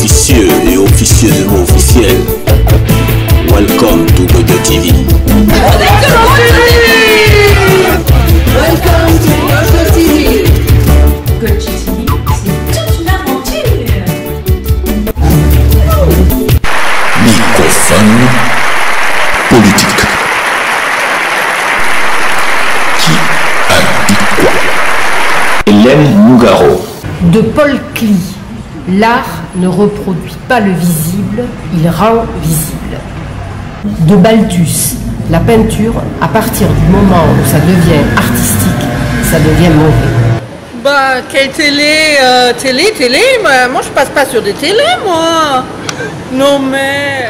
officieux et officieusement officiel. Welcome to Gojo TV. Welcome to Gojo TV. Gojo TV, c'est toute une aventure. Microphone politique. Qui a dit quoi? Hélène Nougaro. De Paul Klee, l'art ne reproduit pas le visible, il rend visible. De Balthus, la peinture, à partir du moment où ça devient artistique, ça devient mauvais. Bah, quelle télé télé, moi je passe pas sur des télés, moi. Non mais...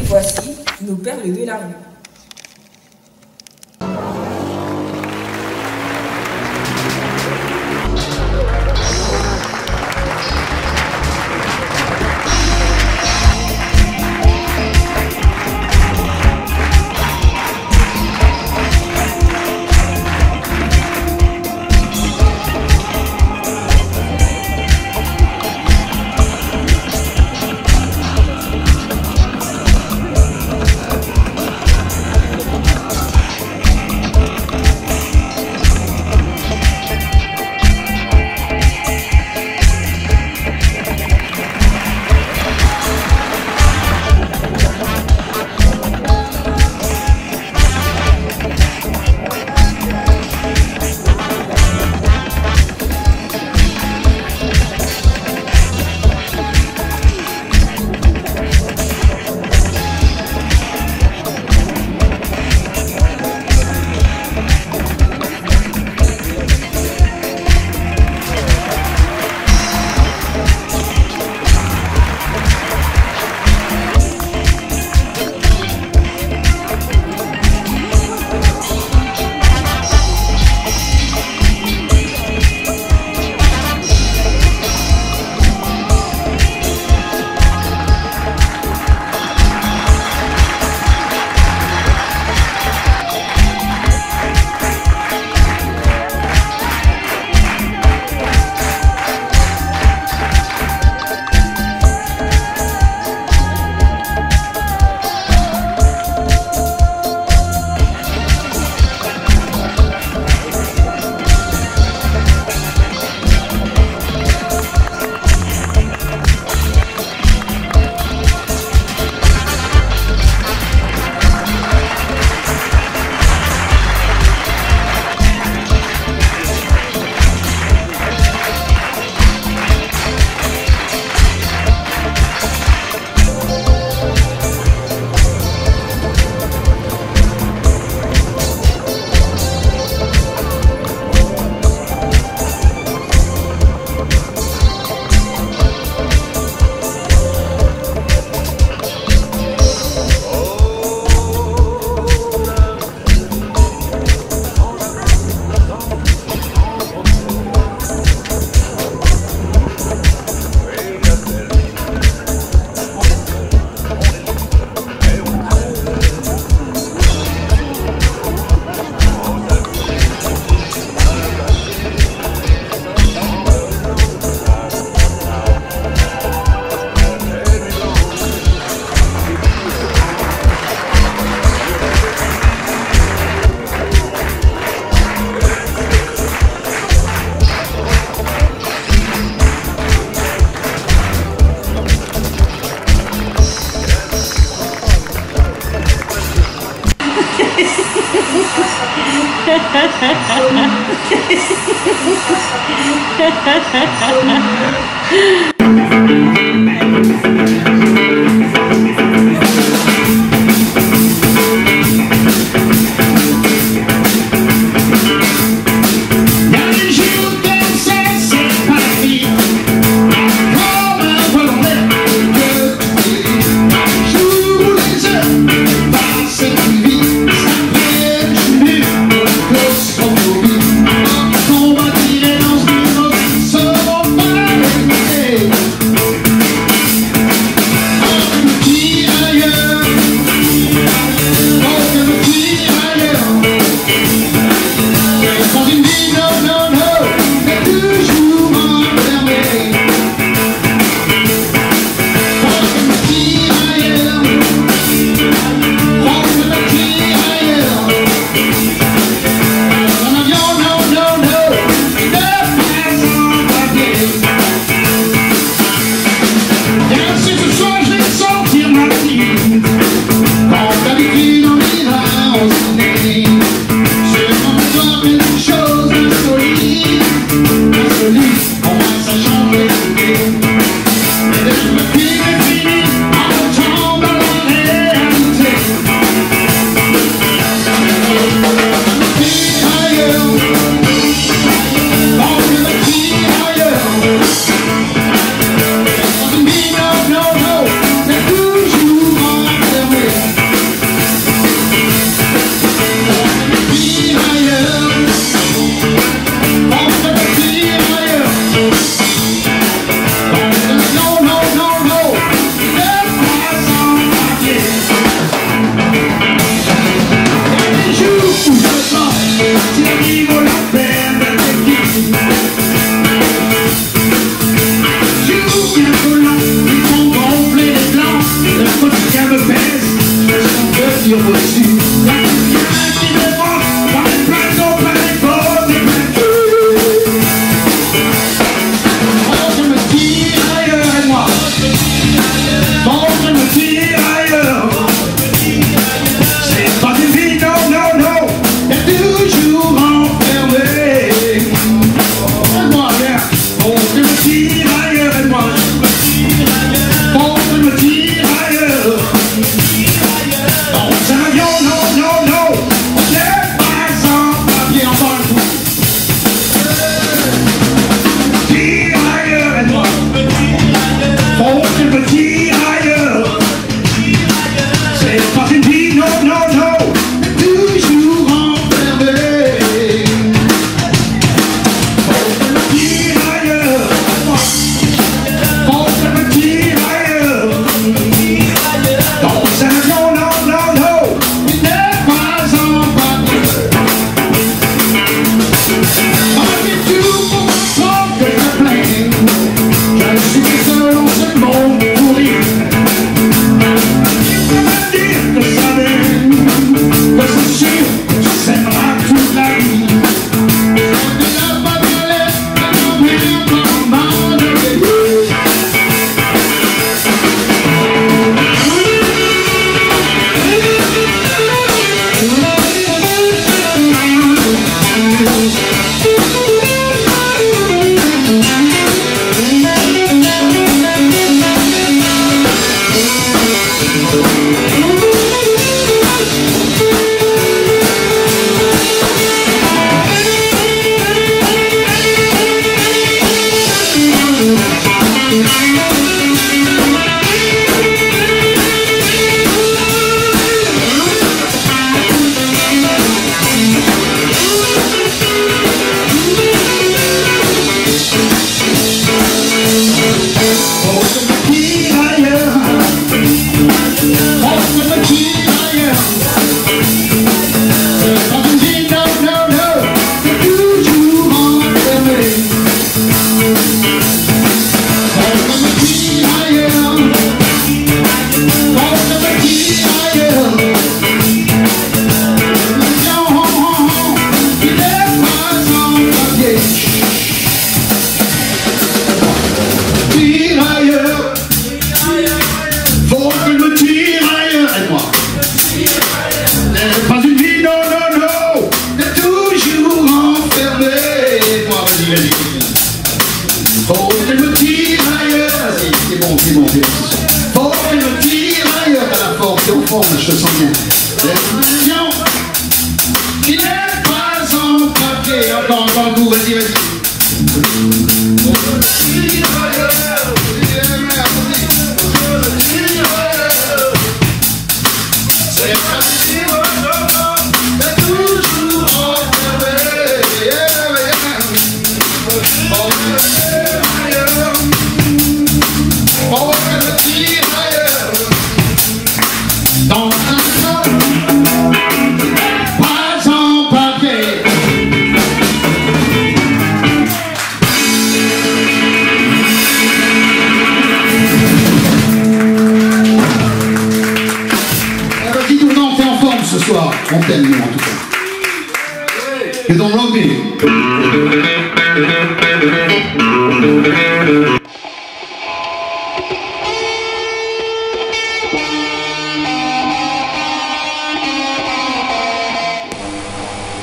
Voici nos perles de la rue. allez, c'est bon, c'est bon, c'est bon. Fort et le tirailleur à la force, c'est en forme, je te sens bien. Attention, il n'est pas en papier, encore un coup, vas-y, vas-y. C'est parti, t'as toujours enfermé. Dans un sol, pas en papier. Alors dis-nous, non, t'es en forme ce soir. On t'aime, nous, en tout cas. Et donc, l'anglais.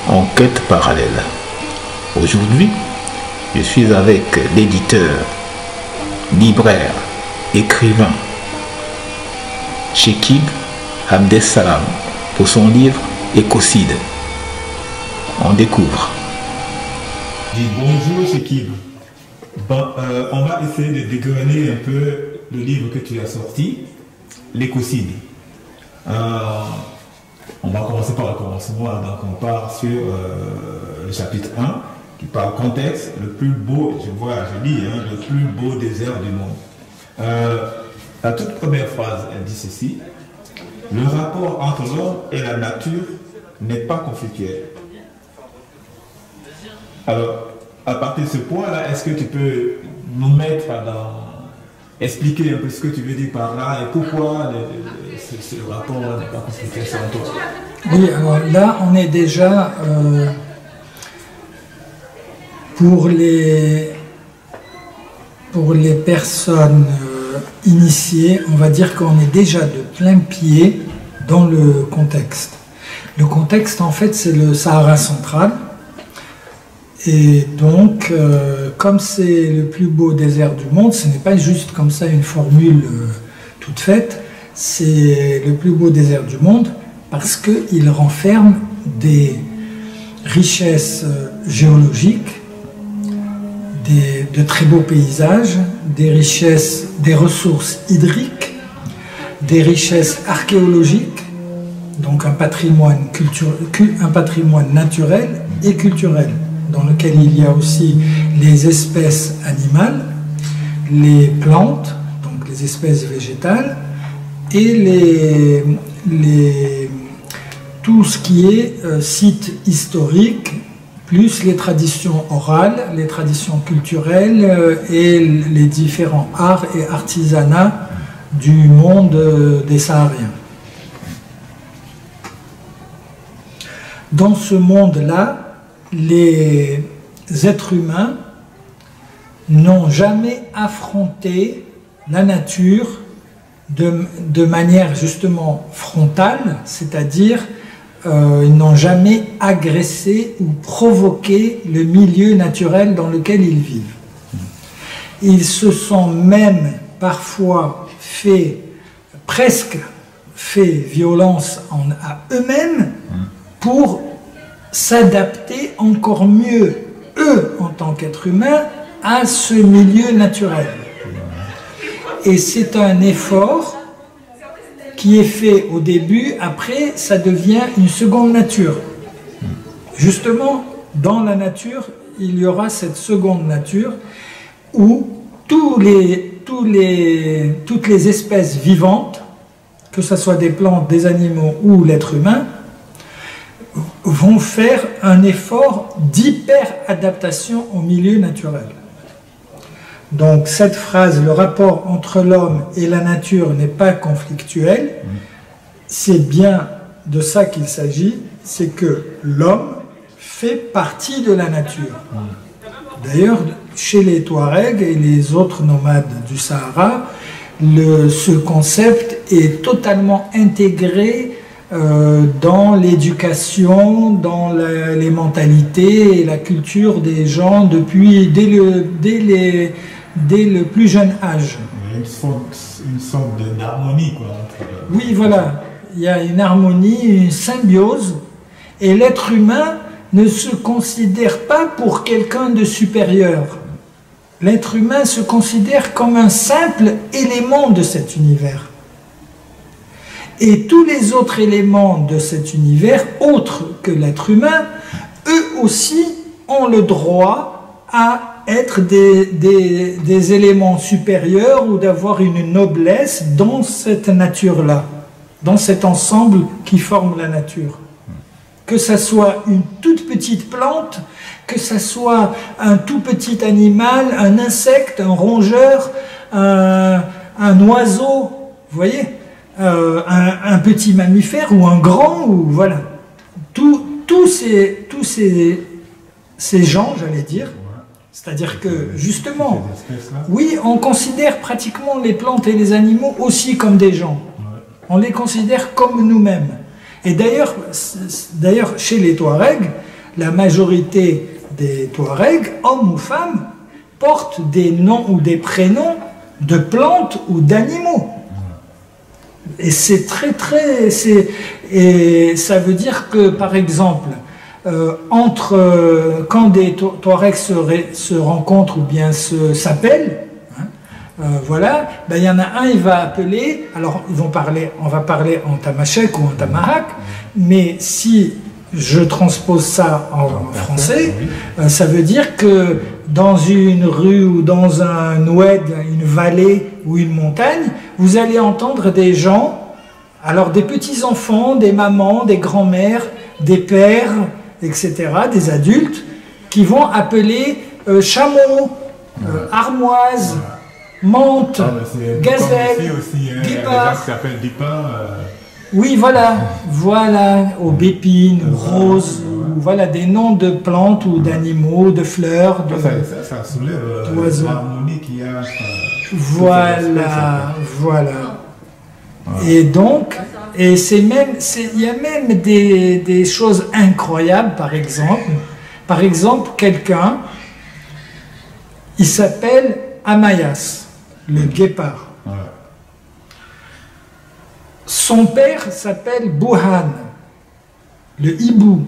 Enquête parallèle. Aujourd'hui, je suis avec l'éditeur, libraire, écrivain, Chekib Abdessalam pour son livre Écocide. On découvre. Bonjour Chekib. Bon, on va essayer de dégrainer un peu le livre que tu as sorti, L'écocide. On va commencer par le commencement, donc on part sur le chapitre 1 qui parle contexte, le plus beau, je lis, le plus beau désert du monde. La toute première phrase, elle dit ceci: le rapport entre l'homme et la nature n'est pas conflictuel. Alors, à partir de ce point-là, est-ce que tu peux nous mettre expliquer un peu ce que tu veux dire par là et pourquoi ce rapport n'est pas conflictuel selon toi? Oui, alors là, on est déjà pour les personnes initiées, on va dire qu'on est déjà de plein pied dans le contexte. Le contexte, en fait, c'est le Sahara central. Et donc, comme c'est le plus beau désert du monde, ce n'est pas juste comme ça une formule toute faite, c'est le plus beau désert du monde parce qu'il renferme des richesses géologiques, de très beaux paysages, des richesses, des ressources hydriques, des richesses archéologiques, donc un patrimoine naturel et culturel, dans lequel il y a aussi les espèces animales, les plantes, donc les espèces végétales, et tout ce qui est site historique, plus les traditions orales, les traditions culturelles et les différents arts et artisanats du monde des Sahariens. Dans ce monde-là, les êtres humains n'ont jamais affronté la nature de manière justement frontale, c'est-à-dire ils n'ont jamais agressé ou provoqué le milieu naturel dans lequel ils vivent. Ils se sont même parfois presque fait violence à eux-mêmes pour s'adapter encore mieux, eux, en tant qu'êtres humains, à ce milieu naturel. Et c'est un effort qui est fait au début, après ça devient une seconde nature. Justement, dans la nature, il y aura cette seconde nature où toutes les espèces vivantes, que ce soit des plantes, des animaux ou l'être humain, vont faire un effort d'hyper-adaptation au milieu naturel. Donc cette phrase, le rapport entre l'homme et la nature n'est pas conflictuel, c'est bien de ça qu'il s'agit, c'est que l'homme fait partie de la nature. D'ailleurs, chez les Touaregs et les autres nomades du Sahara, ce concept est totalement intégré dans l'éducation, dans les mentalités et la culture des gens dès le plus jeune âge. une sorte d'harmonie, quoi. Oui, voilà. Il y a une harmonie, une symbiose, et l'être humain ne se considère pas pour quelqu'un de supérieur. L'être humain se considère comme un simple élément de cet univers. Et tous les autres éléments de cet univers, autres que l'être humain, eux aussi ont le droit à être des éléments supérieurs ou d'avoir une noblesse dans cette nature-là, dans cet ensemble qui forme la nature. Que ça soit une toute petite plante, que ça soit un tout petit animal, un insecte, un rongeur, un oiseau, vous voyez, un petit mammifère ou un grand, ou voilà. Tous ces gens, j'allais dire, c'est-à-dire que, justement, oui, on considère pratiquement les plantes et les animaux aussi comme des gens. On les considère comme nous-mêmes. Et d'ailleurs, chez les Touaregs, la majorité des Touaregs, hommes ou femmes, portent des noms ou des prénoms de plantes ou d'animaux. Et c'est et ça veut dire que, par exemple, quand des Touaregs se rencontrent ou bien s'appellent, voilà, ben, il y en a un, il va appeler, alors on va parler en tamashek ou en tamarak, mais si je transpose ça en français, ça veut dire que dans une rue ou dans un oued, une vallée ou une montagne, vous allez entendre des gens, alors des petits-enfants, des mamans, des grands-mères, des pères, etc., des adultes, qui vont appeler chameau, armoise, menthe, gazelle, guépard. Qui s'appelle Dipin. Oui, voilà, aubépine, rose, voilà des noms de plantes ou d'animaux, de fleurs, ça soulève l'harmonie qu'il y a. Voilà. Et donc, il y a même des choses incroyables, par exemple, quelqu'un, il s'appelle Amayas, le guépard. Son père s'appelle Bouhan, le hibou.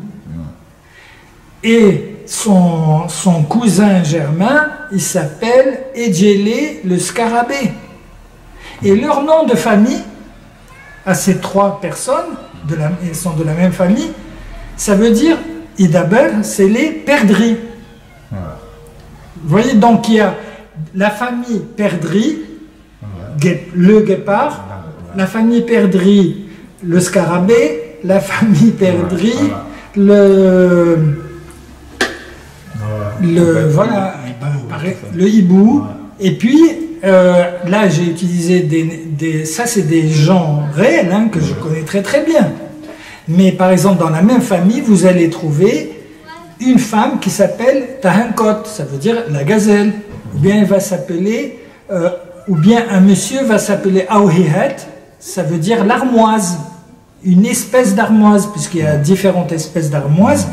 Et son cousin germain, il s'appelle Edjelé, le scarabée. Et leur nom de famille, à ces trois personnes, ils sont de la même famille, ça veut dire, Idabel, c'est les perdrix. Vous voyez, donc il y a la famille perdrix, le guépard, la famille perdrix, le scarabée, la famille perdrix, le hibou, et puis là j'ai utilisé ça c'est des gens réels que je connais très très bien, mais par exemple dans la même famille vous allez trouver une femme qui s'appelle Tahankot, ça veut dire la gazelle, ou bien elle va s'appeler ou bien un monsieur va s'appeler Aouhihat, ça veut dire l'armoise, une espèce d'armoise, puisqu'il y a différentes espèces d'armoises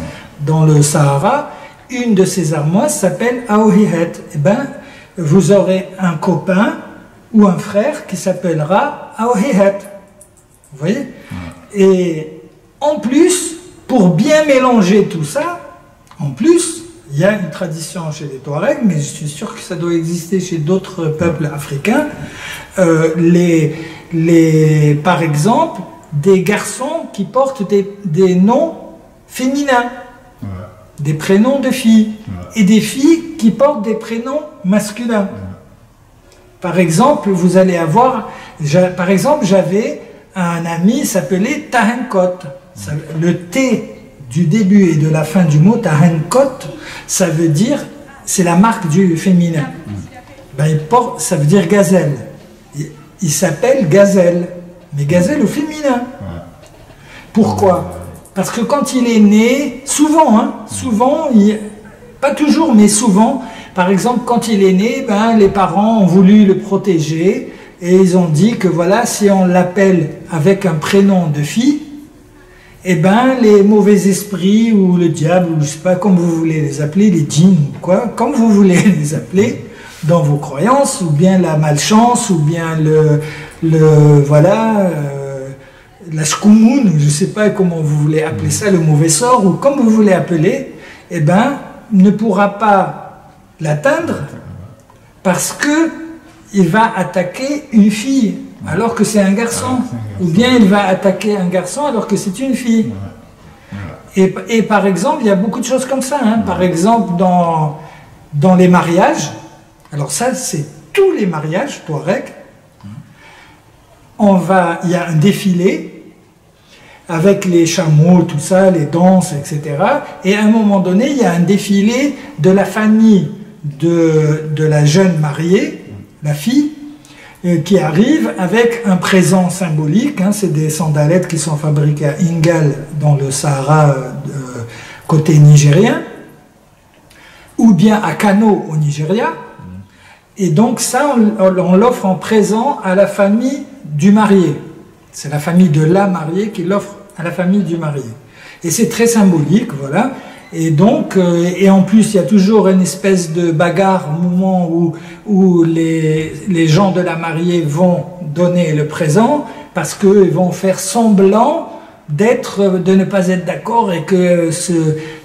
dans le Sahara. Une de ces armoises s'appelle Aouhihat. Eh bien, vous aurez un copain ou un frère qui s'appellera Aouhihat. Vous voyez? Et en plus, pour bien mélanger tout ça, en plus, il y a une tradition chez les Touaregs, mais je suis sûr que ça doit exister chez d'autres peuples africains. Par exemple, des garçons qui portent des noms féminins, des prénoms de filles, et des filles qui portent des prénoms masculins. Par exemple, vous allez avoir, j'avais un ami qui s'appelait Tahankot. Le T du début et de la fin du mot Tahankot, ça veut dire, c'est la marque du féminin. Ben, ça veut dire gazelle. Il s'appelle Gazelle, mais Gazelle au féminin. Pourquoi? Parce que quand il est né, souvent, pas toujours, mais souvent, par exemple, quand il est né, les parents ont voulu le protéger et ils ont dit que voilà, si on l'appelle avec un prénom de fille, eh ben, les mauvais esprits ou le diable, ou je sais pas, comme vous voulez les appeler, les djinns ou quoi, comme vous voulez les appeler, dans vos croyances, ou bien la malchance, ou bien la shkumoun, je ne sais pas comment vous voulez appeler ça, le mauvais sort, ou comme vous voulez appeler, eh ben, ne pourra pas l'atteindre parce que il va attaquer une fille alors que c'est un garçon, ou bien il va attaquer un garçon alors que c'est une fille. Et par exemple, il y a beaucoup de choses comme ça. Hein. Par exemple, dans les mariages, alors ça, c'est tous les mariages touareg, il y a un défilé avec les chameaux, tout ça, les danses, etc. Et à un moment donné, il y a un défilé de la famille de la jeune mariée, la fille, qui arrive avec un présent symbolique. Hein, c'est des sandalettes qui sont fabriquées à Ingal, dans le Sahara, côté nigérien, ou bien à Kano, au Nigeria. Et donc ça, on l'offre en présent à la famille du marié. C'est la famille de la mariée qui l'offre à la famille du marié. Et c'est très symbolique, voilà. Et donc, et en plus, il y a toujours une espèce de bagarre au moment où les gens de la mariée vont donner le présent, parce qu'ils vont faire semblant de ne pas être d'accord et que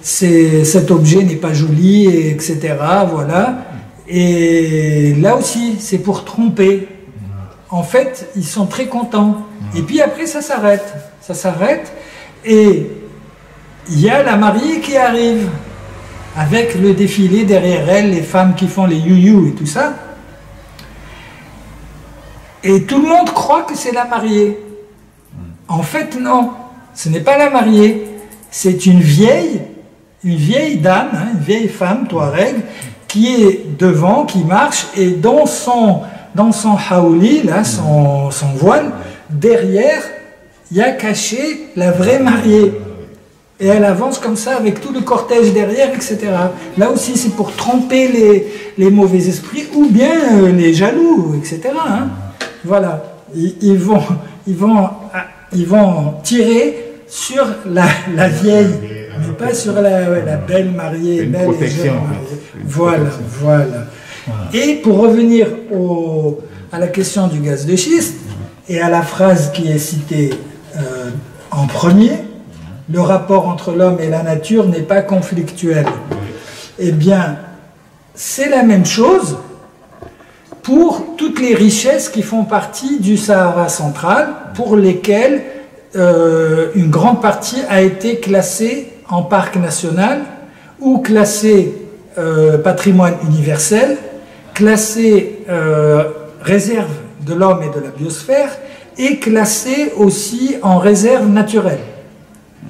cet objet n'est pas joli, etc. Voilà. Et là aussi, c'est pour tromper. En fait, ils sont très contents. Et puis après, ça s'arrête. Ça s'arrête. Et il y a la mariée qui arrive avec le défilé derrière elle, les femmes qui font les you-you et tout ça. Et tout le monde croit que c'est la mariée. En fait, non. Ce n'est pas la mariée. C'est une vieille dame, hein, une vieille femme touareg, qui est devant, qui marche, et dans son haouli, là, son voile, derrière, il y a caché la vraie mariée. Et elle avance comme ça avec tout le cortège derrière, etc. Là aussi, c'est pour tromper les mauvais esprits ou bien les jaloux, etc. Hein. Voilà. Ils vont tirer sur la vieille, mais pas sur la belle mariée, belle et jeune mariée. Voilà, voilà. Et pour revenir à la question du gaz de schiste et à la phrase qui est citée en premier, le rapport entre l'homme et la nature n'est pas conflictuel. Eh bien, c'est la même chose pour toutes les richesses qui font partie du Sahara central, pour lesquelles une grande partie a été classée en parc national ou classée patrimoine universel, classée réserve de l'homme et de la biosphère, et classée aussi en réserve naturelle.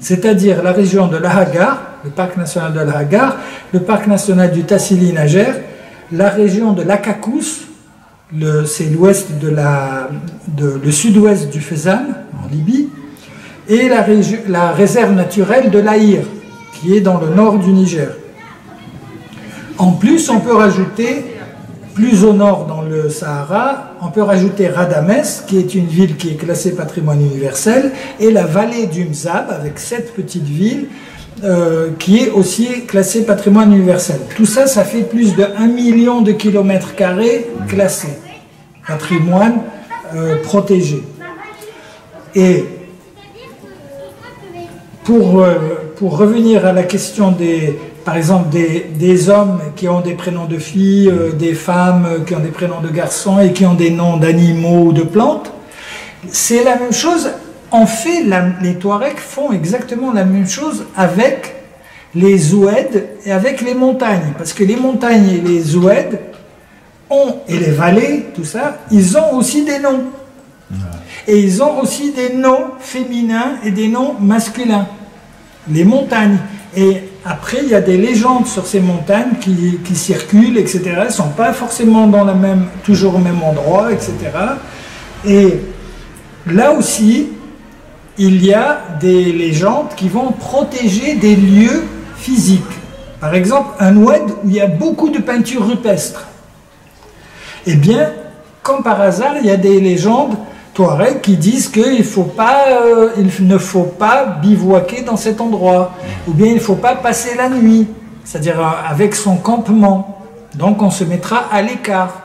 C'est-à-dire la région de l'Ahagar, le parc national de l'Ahagar, le parc national du Tassili Najer, la région de l'Akakous, c'est l'ouest le sud-ouest du Fezzan, en Libye, et la réserve naturelle de l'Aïr, qui est dans le nord du Niger. En plus, on peut rajouter, plus au nord dans le Sahara, on peut rajouter Radames, qui est une ville qui est classée patrimoine universel, et la vallée du Mzab, avec 7 petites villes, qui est aussi classée patrimoine universel. Tout ça, ça fait plus de 1 million de kilomètres carrés classés, patrimoine protégé. Et pour revenir à la question par exemple des hommes qui ont des prénoms de filles, des femmes qui ont des prénoms de garçons et qui ont des noms d'animaux ou de plantes, c'est la même chose. En fait, les Touaregs font exactement la même chose avec les oueds et avec les montagnes. Parce que les montagnes et les oueds et les vallées, tout ça, ils ont aussi des noms. Et ils ont aussi des noms féminins et des noms masculins. Les montagnes. Et après, il y a des légendes sur ces montagnes qui circulent, etc. Elles ne sont pas forcément toujours au même endroit, etc. Et là aussi, il y a des légendes qui vont protéger des lieux physiques. Par exemple, un oued où il y a beaucoup de peintures rupestres. Eh bien, comme par hasard, il y a des légendes Touaregs qui disent qu'il ne faut pas bivouaquer dans cet endroit, ou bien il ne faut pas passer la nuit, c'est-à-dire avec son campement. Donc on se mettra à l'écart.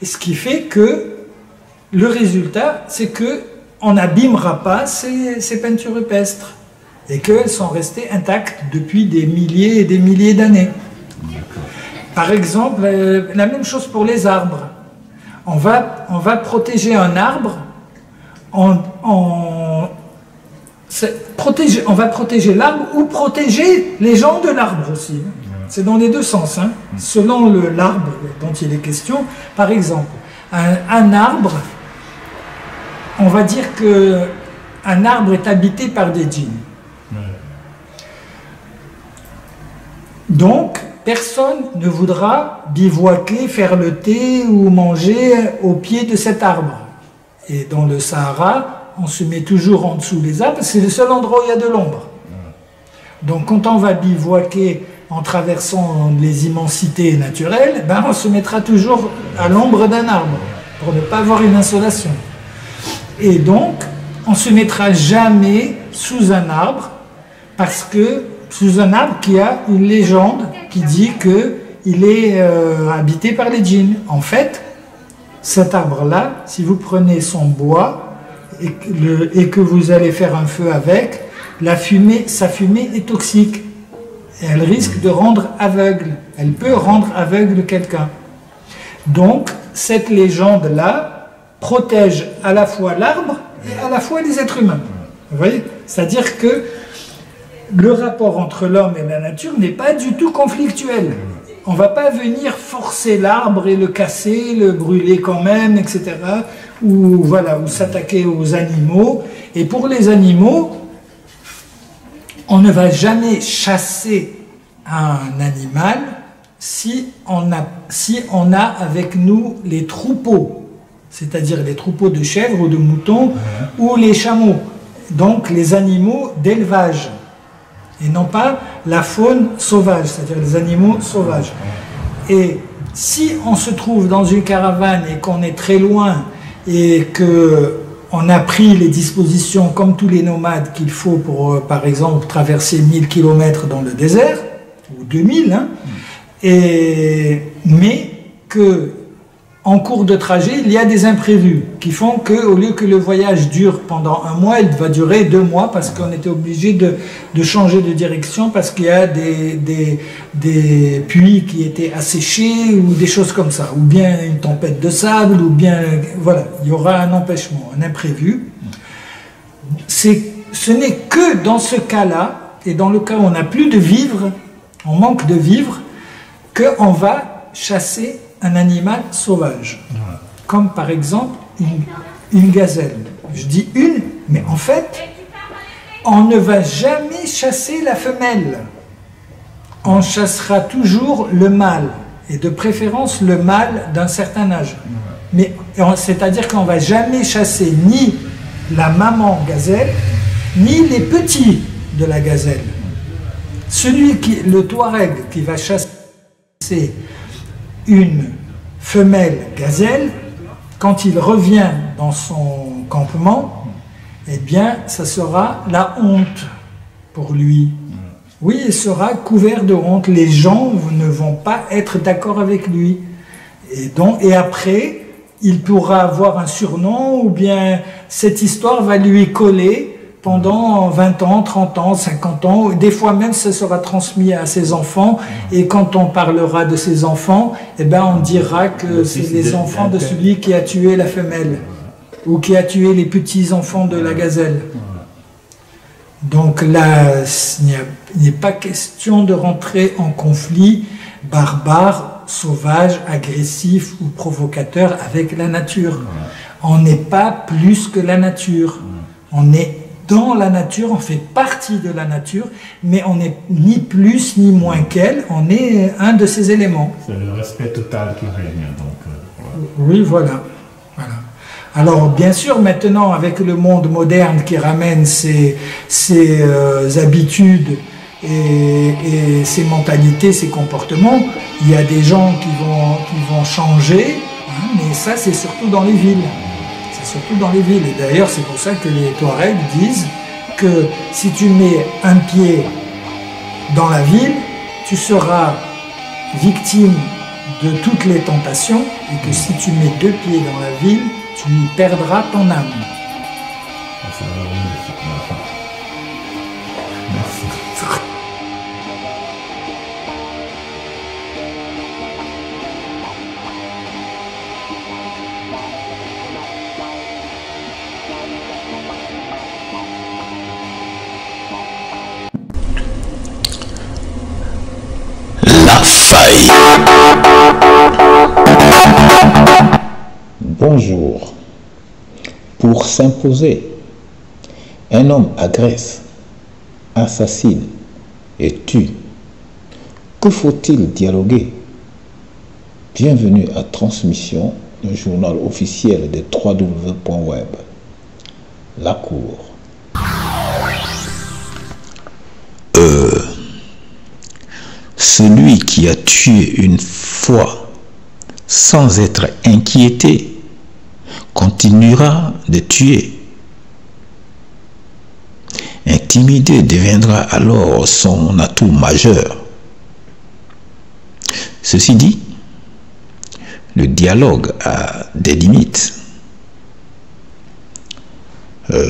Et ce qui fait que le résultat, c'est que on n'abîmera pas ces peintures rupestres et qu'elles sont restées intactes depuis des milliers et des milliers d'années. Par exemple, la même chose pour les arbres. On va protéger un arbre, on va protéger l'arbre ou protéger les gens de l'arbre aussi. C'est dans les deux sens, hein. Selon l'arbre dont il est question. Par exemple, un arbre, on va dire qu'un arbre est habité par des djinns. Donc, personne ne voudra bivouaquer, faire le thé ou manger au pied de cet arbre. Et dans le Sahara, on se met toujours en dessous des arbres, c'est le seul endroit où il y a de l'ombre. Donc quand on va bivouaquer en traversant les immensités naturelles, ben on se mettra toujours à l'ombre d'un arbre, pour ne pas avoir une insolation. Et donc, on ne se mettra jamais sous un arbre, parce que sous un arbre qui a une légende qui dit qu'il est habité par les djinns. En fait, cet arbre-là, si vous prenez son bois et que vous allez faire un feu avec, sa fumée est toxique. Et elle risque de rendre aveugle. Elle peut rendre aveugle quelqu'un. Donc, cette légende-là protège à la fois l'arbre et à la fois les êtres humains. Vous voyez? C'est-à-dire que le rapport entre l'homme et la nature n'est pas du tout conflictuel. On ne va pas venir forcer l'arbre et le casser, le brûler quand même, etc. Ou voilà, ou s'attaquer aux animaux. Et pour les animaux, on ne va jamais chasser un animal si on a avec nous les troupeaux, c'est-à-dire les troupeaux de chèvres ou de moutons ou les chameaux, donc les animaux d'élevage, et non pas la faune sauvage, c'est-à-dire les animaux sauvages. Et si on se trouve dans une caravane et qu'on est très loin et qu'on a pris les dispositions comme tous les nomades qu'il faut pour, par exemple, traverser 1000 km dans le désert, ou 2000, hein, mais qu'en cours de trajet, il y a des imprévus qui font qu'au lieu que le voyage dure pendant 1 mois, il va durer 2 mois parce qu'on était obligé de changer de direction parce qu'il y a des puits qui étaient asséchés ou des choses comme ça, ou bien une tempête de sable, ou bien, voilà, il y aura un empêchement, un imprévu. Ce n'est que dans ce cas-là, et dans le cas où on n'a plus de vivres, on manque de vivres, qu'on va chasser un animal sauvage, comme par exemple une gazelle. Je dis une, mais en fait, on ne va jamais chasser la femelle. On chassera toujours le mâle, et de préférence le mâle d'un certain âge. Mais c'est-à-dire qu'on ne va jamais chasser ni la maman gazelle, ni les petits de la gazelle. Le Touareg qui va chasser une femelle gazelle, quand il revient dans son campement, eh bien, ça sera la honte pour lui. Oui, il sera couvert de honte. Les gens ne vont pas être d'accord avec lui. Et après, il pourra avoir un surnom, ou bien cette histoire va lui coller pendant 20 ans, 30 ans, 50 ans, des fois même ça sera transmis à ses enfants, et quand on parlera de ses enfants, eh ben on dira que c'est les enfants de celui qui a tué la femelle, ou qui a tué les petits-enfants de la gazelle. Donc là, il n'est pas question de rentrer en conflit barbare, sauvage, agressif ou provocateur avec la nature. On n'est pas plus que la nature. On est dans la nature, on fait partie de la nature, mais on n'est ni plus ni moins qu'elle, on est un de ses éléments. C'est le respect total qui règne. Donc, oui, voilà. Alors, bien sûr, maintenant, avec le monde moderne qui ramène ses habitudes et ses mentalités, ses comportements, il y a des gens qui vont changer, hein, mais ça, c'est surtout dans les villes. Surtout dans les villes. Et d'ailleurs, c'est pour ça que les Touaregs disent que si tu mets un pied dans la ville, tu seras victime de toutes les tentations et que si tu mets 2 pieds dans la ville, tu y perdras ton âme. Ça va revenir, enfin. Merci. La faille. Bonjour. Pour s'imposer, un homme agresse, assassine et tue. Que faut-il dialoguer? Bienvenue à Transmission, le journal officiel des www.web. La Cour. Celui qui a tué une fois sans être inquiété continuera de tuer. Intimider deviendra alors son atout majeur. Ceci dit, le dialogue a des limites.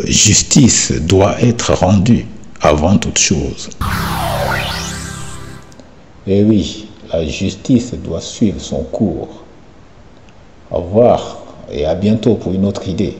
Justice doit être rendue avant toute chose. Et oui, la justice doit suivre son cours. Au revoir et à bientôt pour une autre idée.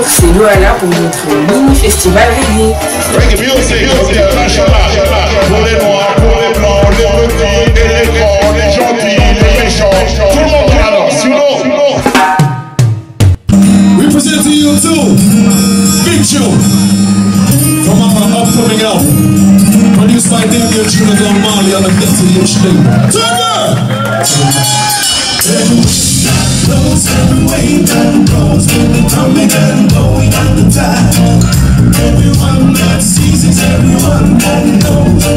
C'est Loana pour notre mini-festival reggae. Reggae music, pour les noirs, pour les blancs, les petits, les grands, les gentils, les méchants, tout le monde balance, sinon. We present to you too, Big Tune, from our upcoming album, produced by Damian Junior Glenn Marley on the Destiny String. Blows every wave that goes, coming and going on the tide. Everyone that sees is everyone that knows,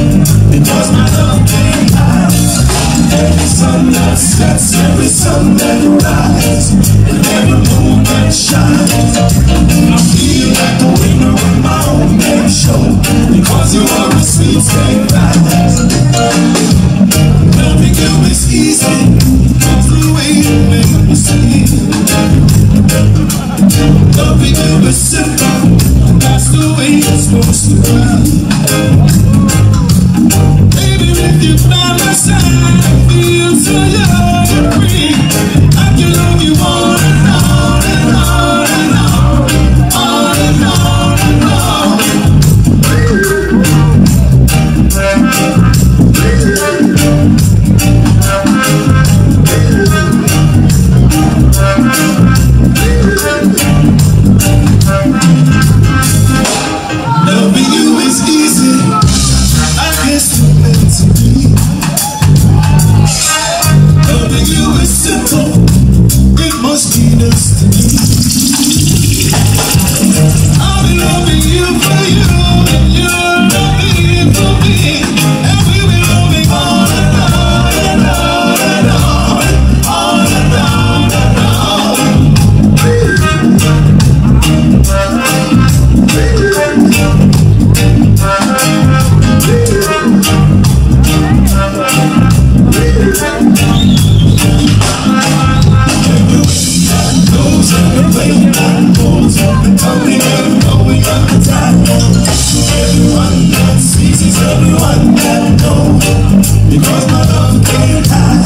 because my love ain't high. Every sun that sets, every sun that rises, and every moon that shines. I feel like the winner of my own game show, because you are the sweet thing rise. Loving you is easy, that's the way you make me see. Loving you is simple, that's the way it's supposed to be. Baby, if you by my side, I feel so young and free. I can love you on and on and on and on, on and on and on. Loving you is easy, I guess we're meant to be. Loving you is simple, it must be destiny. I'll be loving you for you, and you're loving for me, and we'll be loving on and on and on and on, on and on and on. Everyone that sees is everyone that knows, because my love can't hide.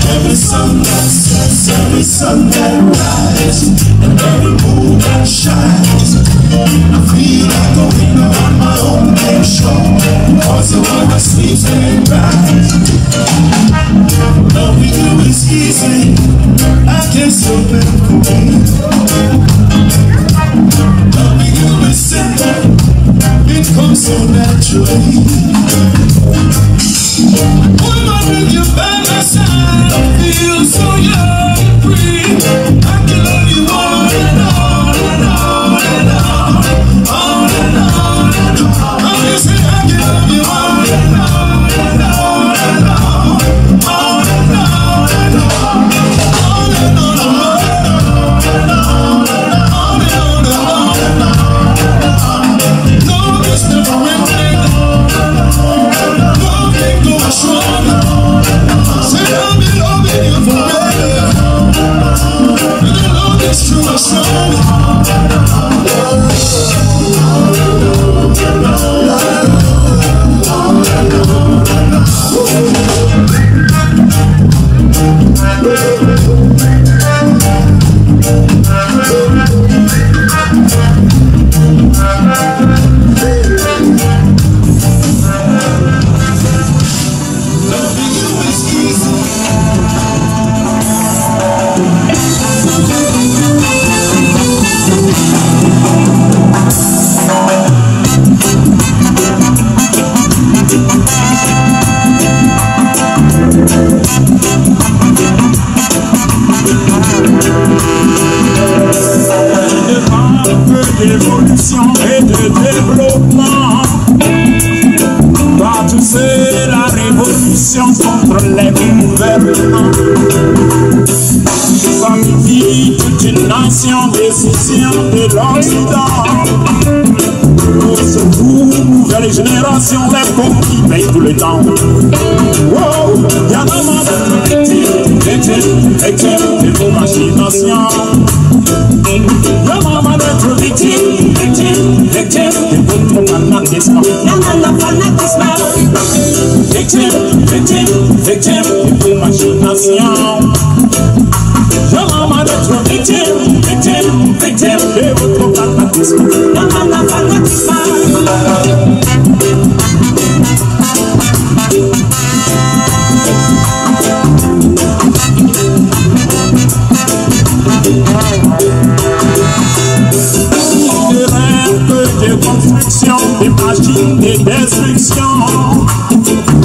Every sun that sets, every sun that rises, and every moon that shines. I feel like a winner on my own game show, because the one that sleeps and rise. Loving you is easy, I can't help it. Loving you is simple, it comes so naturally. Woman, with you by my side, d'évolution et de développement. Partout c'est la révolution contre les gouvernements. Comme dit toute une nation décision de l'Occident. Pour ce coup, nouvelle génération, les pauvres qui payent tout le temps. Wow, y'a vraiment d'être victime de vos machinations. Y'a vraiment d'être victime de votre fanatisme. Victime de vos machinations. Y'a vraiment d'être victime de votre fanatisme. De construction, des machines de destruction.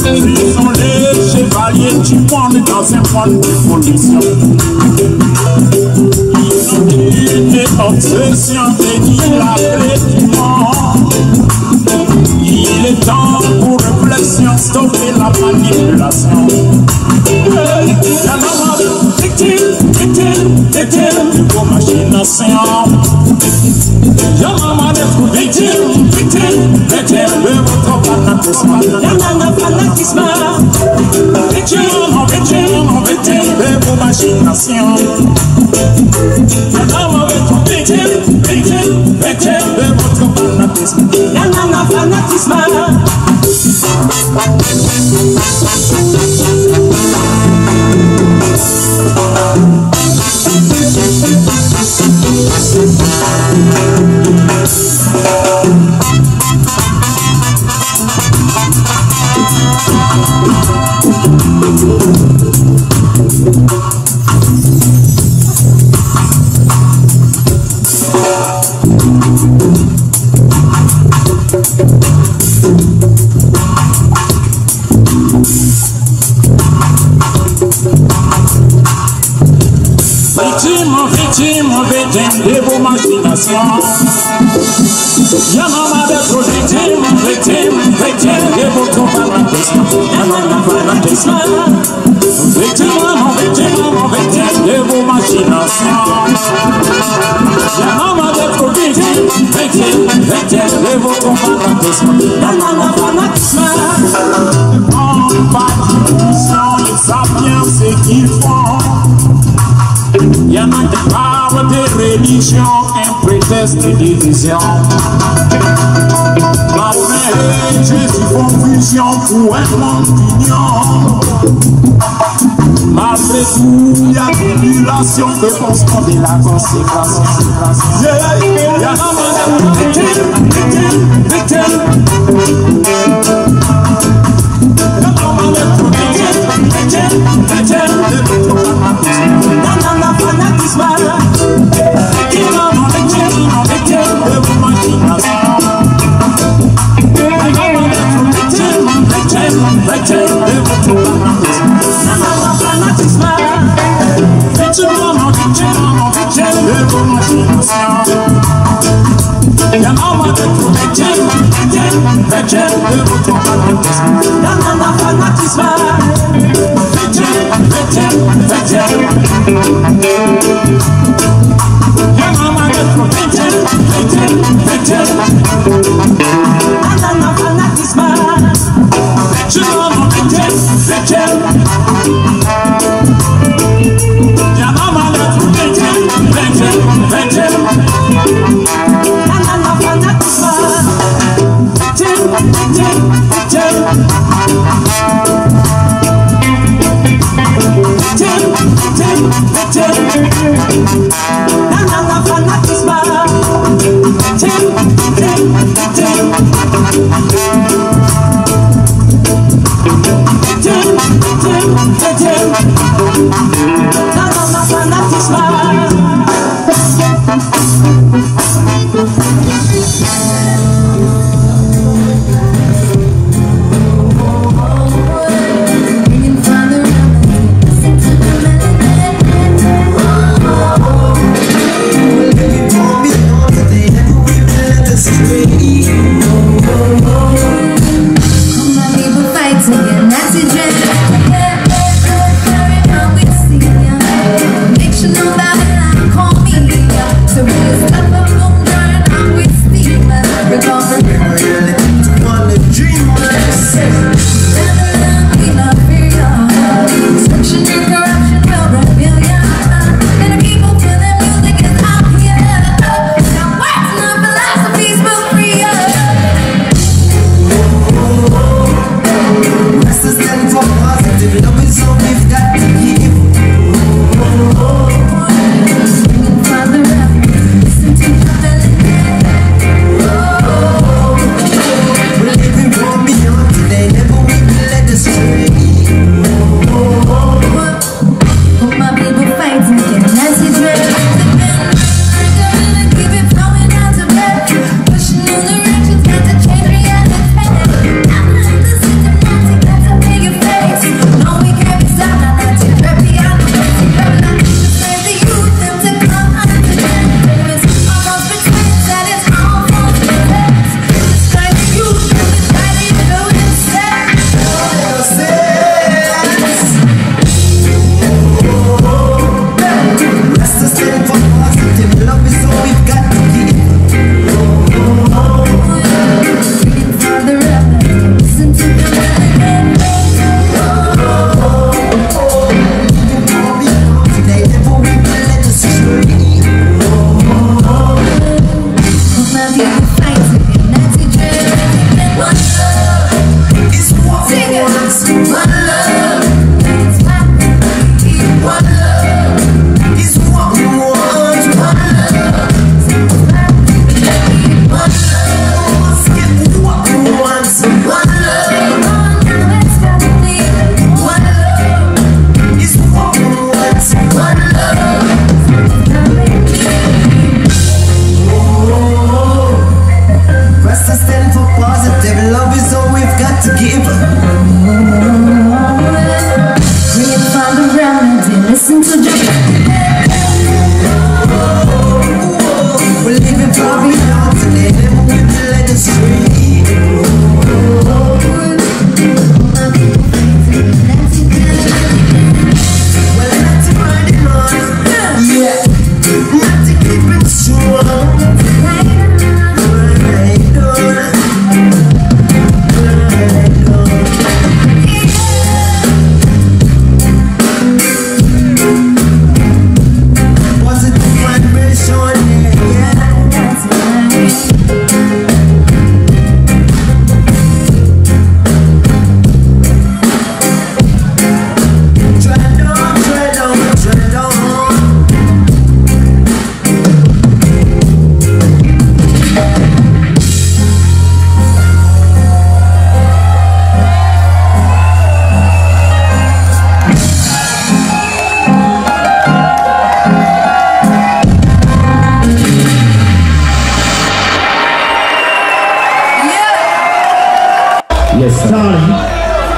Ils sont les chevaliers du monde dans un monde de pollution. Ils ont une obsession de nier la clé du monde. Il est temps pour réflexion, stopper la manipulation. Y'a maman de victime de vos machinations. Y'a maman d'être victime de votre fanatisme. Victime de vos machinations. Y'a maman d'être victime de votre fanatisme. Victime de vos machinations. Y'a maman d'être victime de votre fanatisme. Victime de vos machinations. Y'a maman d'être victime de votre fanatisme. Ils savent bien ce qu'ils font. Y'en a qui parlent de religion, un prétexte de division. Mahomet et Jésus font fusion pour un monde d'union. Malgré tout, y'a des violations de constant de la consécration. Y'a un homme victime.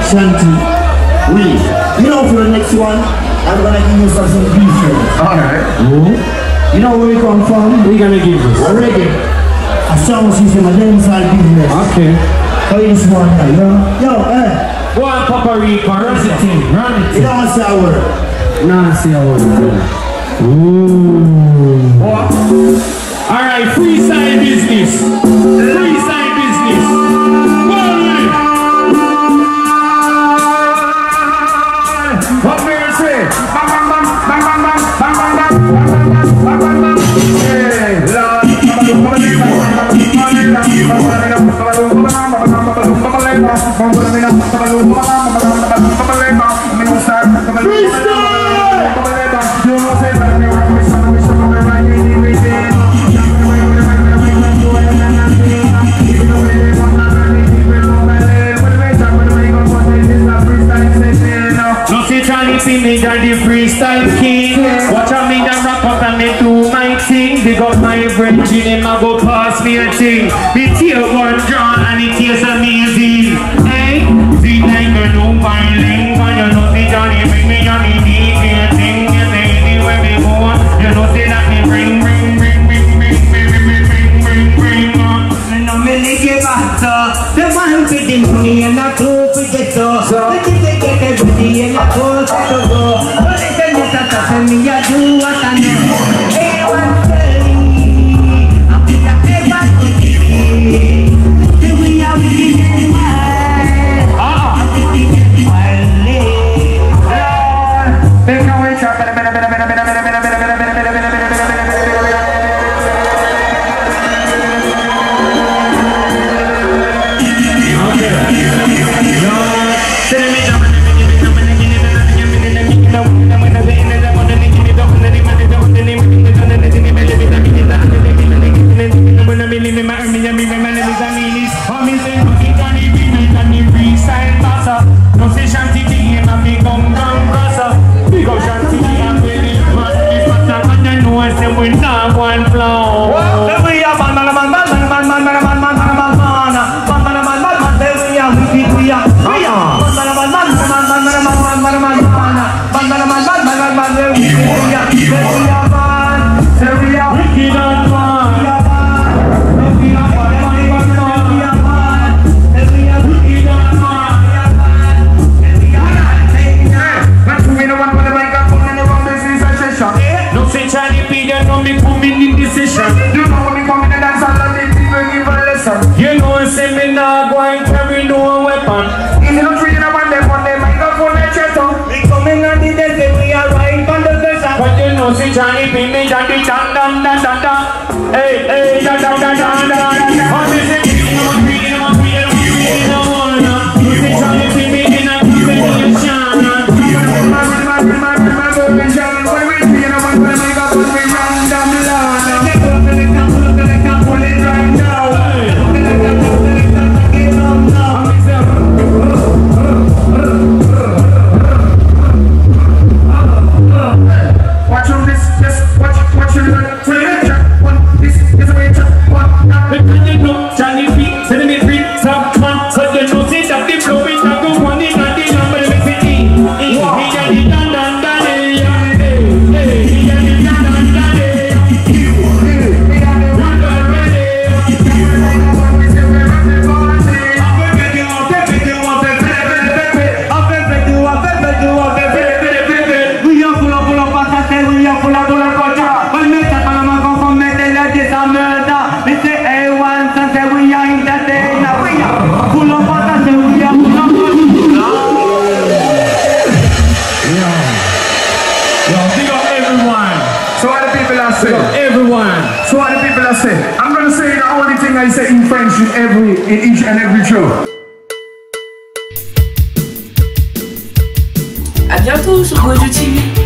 Shanti, Willie. You know, for the next one, I'm gonna give you some beef. Alright. You know where we come from? We're gonna give us a reggae, a sound system, a dancehall business. Okay. How you this one now, you know? Yo, hey. Go on, Papa Rico, run the thing, run it. You don't say a word. No, say a word. Ooh. What? Alright, freestyle business. Freestyle business. What may I say? Bang bang bang bang bang bang bang bang bang bang bang. big up my friend Jim, I go pass me a thing. Me take one John and it tastes amazing. Hey, see like a new violin, but you know see Johnny bring me Johnny need me a thing. You say anywhere me go, you know see that me bring. I know me lick it back, the one with the money and a clue with the door. The thing they get everybody and a close to go. But they tell me that tell me I do what I know. Everyone tell me, I'm with the paper to me. The way I will be in my head. There's no way to Johnny, be me, Johnny, dan dan dan dan dan. Hey, hey, dan dan dan dan dan. Oh, this is Johnny, be me in a I'm going to say the only thing I say in French in each and every show. À bientôt sur Gojo TV.